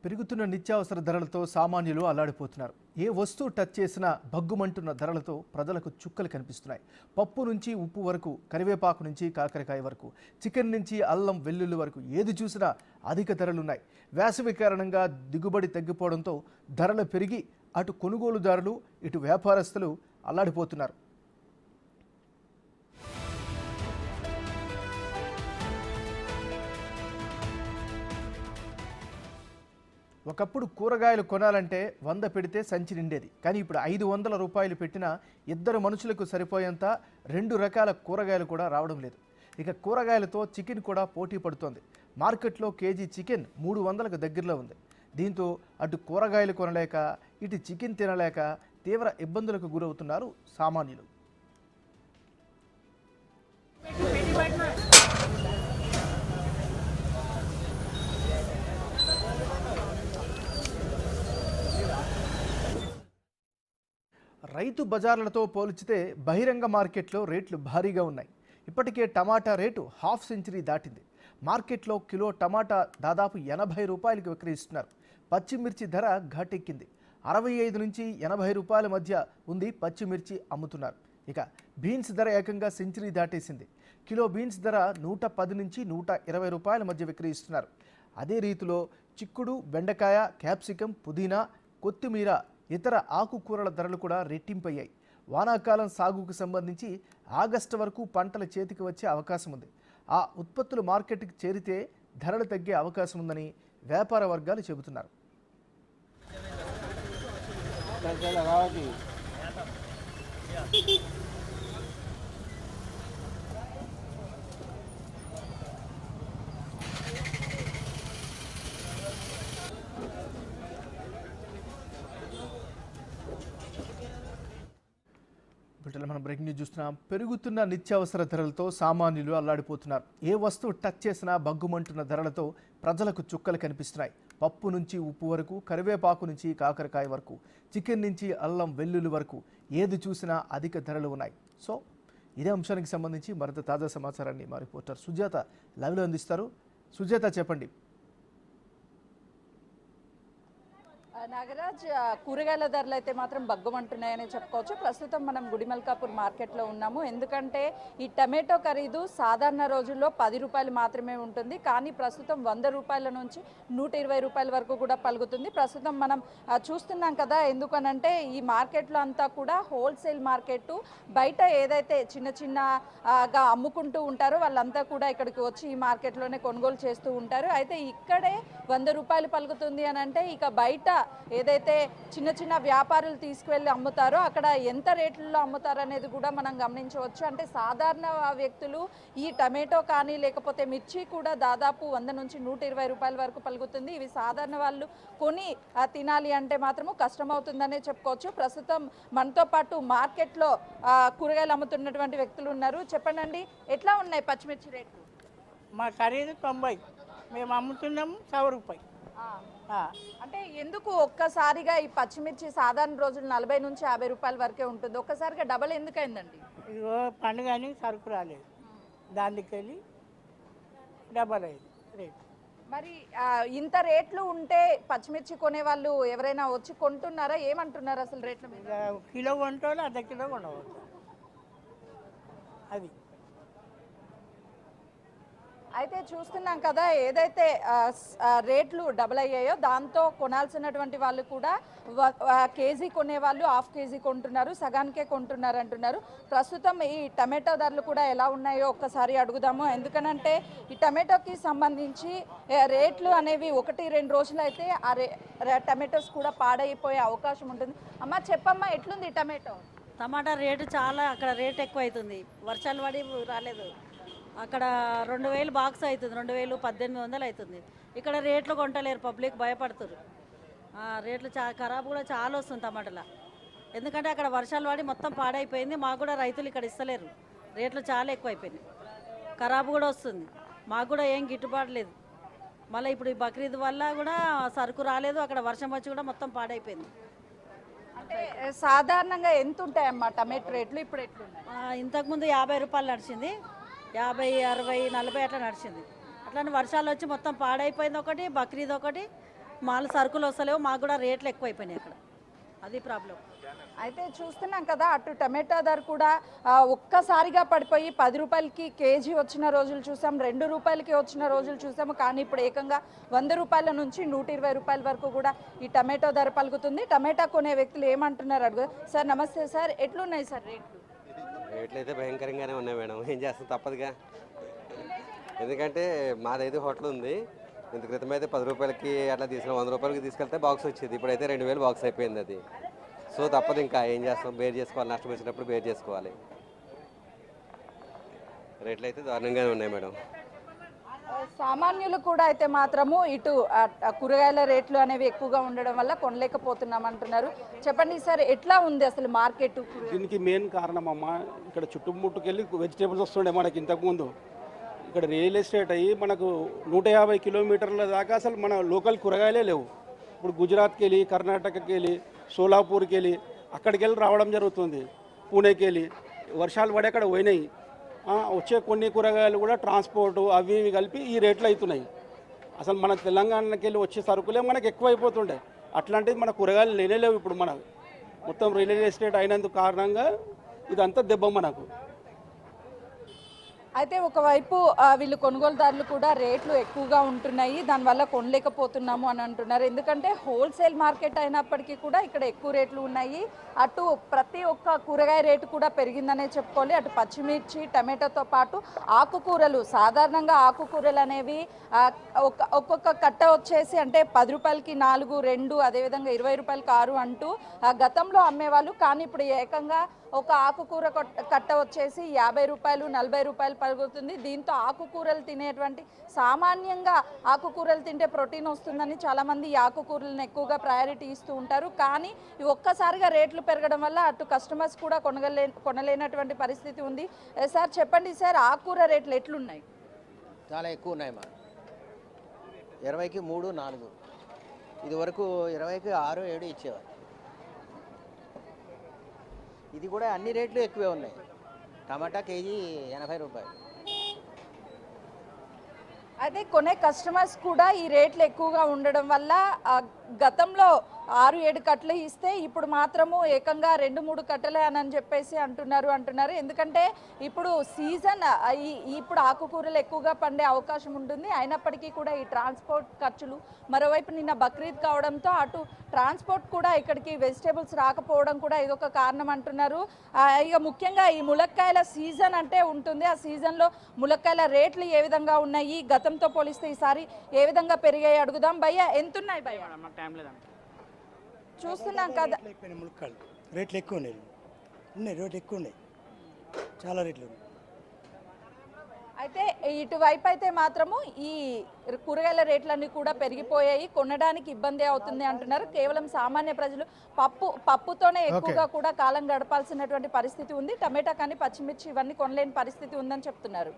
పెరుగుతున్న నిత్యావసర ధరలతో సామాన్యులు అల్లాడిపోతున్నారు. ఏ వస్తువు టచ్ చేసినా భగ్గుమంటున్న ధరలతో ప్రజలకు చుక్కలు కనిపిస్తున్నాయి. పప్పు నుంచి ఉప్పు వరకు, కరివేపాకు నుంచి కాకరకాయ వరకు, చికెన్ నుంచి అల్లం వెల్లుల్లి వరకు ఏది చూసినా అధిక ధరలున్నాయి. వేసవి కారణంగా దిగుబడి తగ్గిపోవడంతో ధరలు పెరిగి అటు కొనుగోలుదారులు ఇటు వ్యాపారస్తులు అల్లాడిపోతున్నారు. ఒకప్పుడు కూరగాయలు కొనాలంటే 100 పెడితే సంచి నిండేది. కానీ ఇప్పుడు 500 రూపాయలు పెట్టినా ఇద్దరు మనుషులకు సరిపోయేంత 2 రకాల కూరగాయలు కూడా రావడం లేదు. ఇక కూరగాయలతో చికెన్ కూడా పోటీ పడుతోంది. మార్కెట్లో కేజీ చికెన్ 300కు దగ్గరలో ఉంది. దీంతో అటు కూరగాయలు కొనలేక ఇటు చికెన్ తినలేక తీవ్ర ఇబ్బందులకు గురవుతున్నారు సామాన్యులు. రైతు బజార్లతో పోల్చితే బహిరంగ మార్కెట్లో రేట్లు భారీగా ఉన్నాయి. ఇప్పటికే టమాటా రేటు హాఫ్ సెంచరీ దాటింది. మార్కెట్లో కిలో టమాటా దాదాపు 80 రూపాయలకు విక్రయిస్తున్నారు. పచ్చిమిర్చి ధర ఘాటెక్కింది. 65 నుంచి 80 రూపాయల మధ్య ఉంది పచ్చిమిర్చి అమ్ముతున్నారు. ఇక బీన్స్ ధర ఏకంగా సెంచరీ దాటేసింది. కిలో బీన్స్ ధర 110 నుంచి 120 రూపాయల మధ్య విక్రయిస్తున్నారు. అదే రీతిలో చిక్కుడు, బెండకాయ, క్యాప్సికం, పుదీనా, కొత్తిమీర, ఇతర ఆకుకూరల ధరలు కూడా రెట్టింపయ్యాయి. వానాకాలం సాగుకు సంబంధించి ఆగస్టు వరకు పంటల చేతికి వచ్చే అవకాశం ఉంది. ఆ ఉత్పత్తులు మార్కెట్కి చేరితే ధరలు తగ్గే అవకాశం ఉందని వ్యాపార వర్గాలు చెబుతున్నారు. మనం బ్రేకింగ్ న్యూస్ చూస్తున్నాం. పెరుగుతున్న నిత్యావసర ధరలతో సామాన్యులు అల్లాడిపోతున్నారు. ఏ వస్తువు టచ్ చేసినా బగ్గుమంటున్న ధరలతో ప్రజలకు చుక్కలు కనిపిస్తున్నాయి. పప్పు నుంచి ఉప్పు వరకు, కరివేపాకు నుంచి కాకరకాయ వరకు, చికెన్ నుంచి అల్లం వెల్లుల్లి వరకు ఏది చూసినా అధిక ధరలు ఉన్నాయి. సో ఇదే అంశానికి సంబంధించి మరింత తాజా సమాచారాన్ని మా రిపోర్టర్ సుజాత లైవ్లో అందిస్తారు. సుజాత, చెప్పండి. నాగరాజ్, కూరగాయల ధరలు అయితే మాత్రం బగ్గుమంటున్నాయని చెప్పుకోవచ్చు. ప్రస్తుతం మనం గుడిమల్కాపూర్ మార్కెట్లో ఉన్నాము. ఎందుకంటే ఈ టమాటో ఖరీదు సాధారణ రోజుల్లో 10 రూపాయలు మాత్రమే ఉంటుంది. కానీ ప్రస్తుతం 100 రూపాయల నుంచి 120 రూపాయల వరకు కూడా పలుకుతుంది. ప్రస్తుతం మనం చూస్తున్నాం కదా. ఎందుకనంటే ఈ మార్కెట్లో అంతా కూడా హోల్సేల్ మార్కెట్. బయట ఏదైతే చిన్న చిన్నగా అమ్ముకుంటూ ఉంటారో వాళ్ళంతా కూడా ఇక్కడికి వచ్చి ఈ మార్కెట్లోనే కొనుగోలు చేస్తూ ఉంటారు. అయితే ఇక్కడే 100 రూపాయలు పలుకుతుంది అని అంటే ఇక బయట ఏదైతే చిన్న చిన్న వ్యాపారులు తీసుకువెళ్ళి అమ్ముతారో అక్కడ ఎంత రేట్లలో అమ్ముతారు అనేది కూడా మనం గమనించవచ్చు. అంటే సాధారణ వ్యక్తులు ఈ టమాటో కానీ లేకపోతే మిర్చి కూడా దాదాపు 100 నుంచి 120 రూపాయల వరకు పలుకుతుంది. ఇవి సాధారణ వాళ్ళు కొని తినాలి అంటే మాత్రము కష్టమవుతుందనే చెప్పుకోవచ్చు. ప్రస్తుతం మనతో పాటు మార్కెట్లో కూరగాయలు అమ్ముతున్నటువంటి వ్యక్తులు ఉన్నారు. చెప్పండి, ఎట్లా ఉన్నాయి పచ్చిమిర్చి రేట్లు? మా ఖరీదు 90, మేము అమ్ముతున్నాము 100 రూపాయలు. అంటే ఎందుకు ఒక్కసారిగా ఈ పచ్చిమిర్చి సాధారణ రోజులు 40 నుంచి 50 రూపాయల వరకే ఉంటుంది, ఒక్కసారిగా డబల్ ఎందుకు అయిందండి? ఇదిగో పండుగ అని సరుకు రాలేదు, దానికి వెళ్ళి డబల్ అయింది రేట్. మరి ఇంత రేట్లు ఉంటే పచ్చిమిర్చి కొనే వాళ్ళు ఎవరైనా వచ్చి కొంటున్నారా? ఏమంటున్నారు అసలు రేట్ల మీద? కిలో కొంటాడు, అర్ధ కిలో కొనవచ్చు. అది అయితే చూస్తున్నాం కదా, ఏదైతే రేట్లు డబల్ అయ్యాయో దాంతో కొనాల్సినటువంటి వాళ్ళు కూడా కేజీ కొనేవాళ్ళు హాఫ్ కేజీ కొంటున్నారు, సగానికే కొంటున్నారు అంటున్నారు. ప్రస్తుతం ఈ టమాటో ధరలు కూడా ఎలా ఉన్నాయో ఒక్కసారి అడుగుదాము. ఎందుకనంటే ఈ టమాటోకి సంబంధించి రేట్లు అనేవి 1-2 రోజులు అయితే ఆ టమాటోస్ కూడా పాడైపోయే అవకాశం ఉంటుంది. అమ్మ, చెప్పమ్మా, ఎట్లుంది టమాటా రేటు? చాలా అక్కడ రేట్ ఎక్కువ అవుతుంది. వర్షాలు పడి రాలేదు. అక్కడ 2000 బాక్స్ అవుతుంది, 2000-1800 అవుతుంది. ఇక్కడ రేట్లు కొంటలేరు, పబ్లిక్ భయపడుతున్నారు. రేట్లు ఖరాబు కూడా చాలా వస్తుంది టమాటాల. ఎందుకంటే అక్కడ వర్షాలు పడి మొత్తం పాడైపోయింది. మాకు కూడా రైతులు ఇక్కడ ఇస్తలేరు, రేట్లు చాలా ఎక్కువ అయిపోయినాయి. ఖరాబు కూడా వస్తుంది, మాకు కూడా ఏం గిట్టుబాటు లేదు. మళ్ళీ ఇప్పుడు ఈ బక్రీద్ వల్ల కూడా సరుకు రాలేదు, అక్కడ వర్షం వచ్చి కూడా మొత్తం పాడైపోయింది. అంటే సాధారణంగా ఎంత ఉంటాయమ్మా టమాటో రేట్లు ఇప్పుడు ఎట్లున్నాయి? ఇంతకుముందు 50 రూపాయలు నడిచింది, 50, 60, 40 అట్లా నడిచింది. అట్లా వర్షాలు వచ్చి మొత్తం పాడైపోయింది ఒకటి, బక్రీద్ ఒకటి, మాలు సరుకులు వస్తలేవు, మాకు కూడా రేట్లు ఎక్కువైపోయినాయి అక్కడ, అది ప్రాబ్లం. అయితే చూస్తున్నాం కదా, అటు టమాటా ధర కూడా ఒక్కసారిగా పడిపోయి 10 రూపాయలకి కేజీ వచ్చిన రోజులు చూసాం, 2 రూపాయలకి వచ్చిన రోజులు చూసాము. కానీ ఇప్పుడు ఏకంగా 100 రూపాయల నుంచి 120 రూపాయల వరకు కూడా ఈ టమాటో ధర పలుకుతుంది. టమాటా కొనే వ్యక్తులు ఏమంటున్నారు అడుగు. సార్ నమస్తే సార్, ఎట్లున్నాయి సార్ రేట్లు? రేట్లు అయితే భయంకరంగానే ఉన్నాయి మేడం, ఏం చేస్తాం తప్పదుగా. ఎందుకంటే మాదైతే హోటల్ ఉంది, ఇంత క్రితం అయితే 10 రూపాయలకి అట్లా తీసుకుని 100 రూపాయలకి తీసుకెళ్తే బాక్స్ వచ్చేది, ఇప్పుడైతే 2000 బాక్స్ అయిపోయింది అది. సో తప్పదు, ఇంకా ఏం చేస్తాం, బేర్ చేసుకోవాలి, నష్టం వచ్చినప్పుడు బేర్ చేసుకోవాలి. రేట్లు అయితే దారుణంగానే ఉన్నాయి మేడం. సామాన్యులు కూడా అయితే మాత్రము ఇటు కూరగాయల రేట్లు అనేవి ఎక్కువగా ఉండడం వల్ల కొనలేకపోతున్నాం అంటున్నారు. చెప్పండి సార్, ఎట్లా ఉంది అసలు మార్కెట్? దీనికి మెయిన్ కారణం అమ్మ, ఇక్కడ చుట్టుముట్టుకెళ్ళి వెజిటేబుల్స్ వస్తుండే మనకి ఇంతకుముందు. ఇక్కడ రియల్ ఎస్టేట్ అయ్యి మనకు 150 కిలోమీటర్ల దాకా అసలు మన లోకల్ కూరగాయలే లేవు. ఇప్పుడు గుజరాత్కి వెళ్ళి, కర్ణాటకకి వెళ్ళి, సోలాపూర్కి వెళ్ళి, అక్కడికి వెళ్ళి రావడం జరుగుతుంది. పూణేకి వెళ్ళి వర్షాలు పడి అక్కడ పోయినాయి. వచ్చే కొన్ని కూరగాయలు కూడా ట్రాన్స్పోర్టు అవి ఇవి కలిపి ఈ రేట్లు అవుతున్నాయి. అసలు మన తెలంగాణకి వెళ్ళి వచ్చే సరుకులే మనకు ఎక్కువ అయిపోతుండే. అట్లాంటిది మన కూరగాయలు లేనేలేవు ఇప్పుడు. మన మొత్తం రియల్ ఎస్టేట్ అయినందుకు కారణంగా ఇదంతా దెబ్బ మనకు. అయితే ఒకవైపు వీళ్ళు కొనుగోలుదారులు కూడా రేట్లు ఎక్కువగా ఉంటున్నాయి, దానివల్ల కొనలేకపోతున్నాము అని అంటున్నారు. ఎందుకంటే హోల్సేల్ మార్కెట్ అయినప్పటికీ కూడా ఇక్కడ ఎక్కువ రేట్లు ఉన్నాయి. అటు ప్రతి ఒక్క కూరగాయ రేటు కూడా పెరిగిందనే చెప్పుకోవాలి. అటు పచ్చిమిర్చి, టమాటోతో పాటు ఆకుకూరలు, సాధారణంగా ఆకుకూరలు అనేవి ఒక్కొక్క కట్ట వచ్చేసి అంటే 10 రూపాయలకి 4, 2, అదేవిధంగా 20 రూపాయలకి 6 అంటూ గతంలో అమ్మేవాళ్ళు. కానీ ఇప్పుడు ఏకంగా ఒక ఆకుకూర కట్ట వచ్చేసి 50 రూపాయలు, 40 రూపాయలు పలుకుతుంది. దీంతో ఆకుకూరలు తినేటువంటి, సామాన్యంగా ఆకుకూరలు తింటే ప్రోటీన్ వస్తుందని చాలామంది ఈ ఆకుకూరలను ఎక్కువగా ప్రయారిటీ ఇస్తూ ఉంటారు. కానీ ఒక్కసారిగా రేట్లు పెరగడం వల్ల అటు కస్టమర్స్ కూడా కొనలేనటువంటి పరిస్థితి ఉంది. సార్ చెప్పండి సార్, ఆకుకూర రేట్లు ఎట్లున్నాయి? చాలా ఎక్కువ ఉన్నాయి మా 20కి 3, 4, ఇది వరకు 20కి 6, 7 ఇచ్చేవారు. ఇది కూడా అన్ని రేట్లు ఎక్కువే ఉన్నాయి. టమాటా కేజీ 80 రూపాయలు. అయితే కొనే కస్టమర్స్ కూడా ఈ రేట్లు ఎక్కువగా ఉండడం వల్ల గతంలో 6-7 కట్టలు ఇస్తే ఇప్పుడు మాత్రము ఏకంగా 2-3 కట్టలే అని చెప్పేసి అంటున్నారు. ఎందుకంటే ఇప్పుడు సీజన్, ఇప్పుడు ఆకుకూరలు ఎక్కువగా పండే అవకాశం ఉంటుంది. అయినప్పటికీ కూడా ఈ ట్రాన్స్పోర్ట్ ఖర్చులు, మరోవైపు నిన్న బక్రీద్ కావడంతో అటు ట్రాన్స్పోర్ట్ కూడా ఇక్కడికి వెజిటేబుల్స్ రాకపోవడం కూడా ఇదొక కారణం అంటున్నారు. ఇక ముఖ్యంగా ఈ ములక్కాయల సీజన్ అంటే ఉంటుంది. ఆ సీజన్లో ములక్కాయల రేట్లు ఏ విధంగా ఉన్నాయి, గతంతో పోలిస్తే ఈసారి ఏ విధంగా పెరిగాయి అడుగుదాం. భయ్య ఎంతున్నాయి భయ్య? చూస్తున్నాం కదా, ములక్కాయలు రేట్లు ఎక్కువ ఉన్నాయి, రేట్లు ఎక్కువ ఉన్నాయి, చాలా రేట్లు ఉన్నాయి. అయితే ఇటువైపు అయితే మాత్రము ఈ కూరగాయల రేట్లన్నీ కూడా పెరిగిపోయాయి, కొనడానికి ఇబ్బంది అవుతుంది అంటున్నారు. కేవలం సామాన్య ప్రజలు పప్పుతోనే ఎక్కువగా కూడా కాలం గడపాల్సినటువంటి పరిస్థితి ఉంది. టమాటా కానీ, పచ్చిమిర్చి ఇవన్నీ కొనలేని పరిస్థితి ఉందని చెప్తున్నారు.